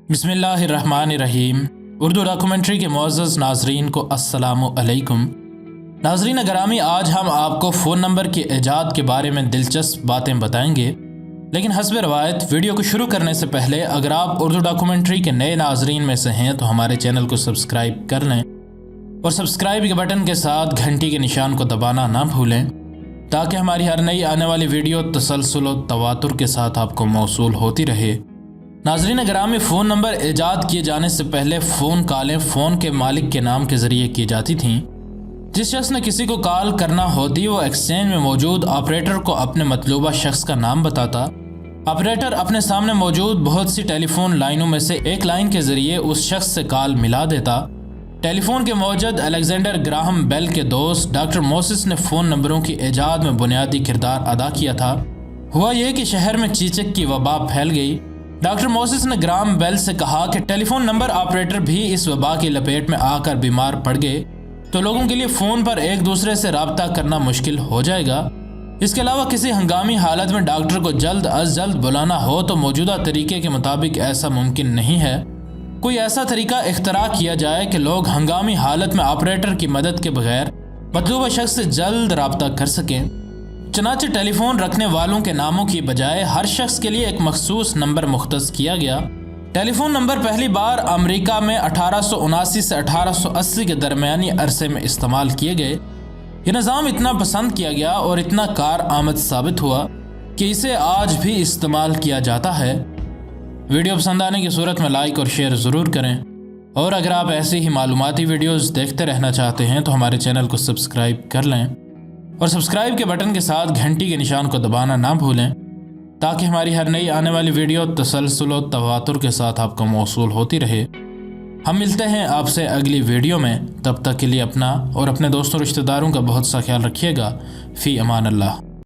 बिस्मिल्लाहिर्रहमानिर्रहीम। उर्दू डॉक्यूमेंट्री के मुअज़्ज़ज़ नाज़रीन को अस्सलामु अलैकुम। नाज़रीन गिरामी, आज हम आपको फ़ोन नंबर की ईजाद के बारे में दिलचस्प बातें बताएंगे, लेकिन हस्ब रवायत वीडियो को शुरू करने से पहले अगर आप उर्दू डॉक्यूमेंट्री के नए नाज़रीन में से हैं तो हमारे चैनल को सब्सक्राइब कर लें और सब्सक्राइब के बटन के साथ घंटी के निशान को दबाना ना भूलें ताकि हमारी हर नई आने वाली वीडियो तसलसल व तवातुर के साथ आपको मौसूल होती रहे। नाज़रीन गिरामी, फ़ोन नंबर ईजाद किए जाने से पहले फ़ोन कॉलें फ़ोन के मालिक के नाम के ज़रिए की जाती थीं। जिस शख्स ने किसी को कॉल करना होती वो एक्सचेंज में मौजूद ऑपरेटर को अपने मतलूबा शख्स का नाम बताता। ऑपरेटर अपने सामने मौजूद बहुत सी टेलीफोन लाइनों में से एक लाइन के ज़रिए उस शख्स से कॉल मिला देता। टेलीफोन के मौजूद अलेक्जेंडर ग्राहम बेल के दोस्त डॉक्टर मोसिस ने फ़ोन नंबरों की ईजाद में बुनियादी किरदार अदा किया था। हुआ यह कि शहर में चीचक की वबा फैल गई। डॉक्टर मोसिस ने ग्राहम बेल से कहा कि टेलीफोन नंबर ऑपरेटर भी इस वबा की लपेट में आकर बीमार पड़ गए तो लोगों के लिए फ़ोन पर एक दूसरे से रब्ता करना मुश्किल हो जाएगा। इसके अलावा किसी हंगामी हालत में डॉक्टर को जल्द अज जल्द बुलाना हो तो मौजूदा तरीके के मुताबिक ऐसा मुमकिन नहीं है। कोई ऐसा तरीका इख्तरा किया जाए कि लोग हंगामी हालत में ऑपरेटर की मदद के बगैर मतलूबा शख्स से जल्द रब्ता कर सकें। चनाचे टेलीफोन रखने वालों के नामों की बजाय हर शख्स के लिए एक मखसूस नंबर मुख्तस किया गया। टेलीफोन नंबर पहली बार अमेरिका में 1879 से 1880 के दरमियानी अरसे में इस्तेमाल किए गए। यह निज़ाम इतना पसंद किया गया और इतना कार आमद साबित हुआ कि इसे आज भी इस्तेमाल किया जाता है। वीडियो पसंद आने की सूरत में लाइक और शेयर ज़रूर करें, और अगर आप ऐसी ही मालूमाती वीडियोज़ देखते रहना चाहते हैं तो हमारे चैनल को सब्सक्राइब कर लें और सब्सक्राइब के बटन के साथ घंटी के निशान को दबाना ना भूलें ताकि हमारी हर नई आने वाली वीडियो तसलसल व तवातुर के साथ आपको मौसूल होती रहे। हम मिलते हैं आपसे अगली वीडियो में, तब तक के लिए अपना और अपने दोस्तों रिश्तेदारों का बहुत सा ख्याल रखिएगा। फ़ी अमान अल्लाह।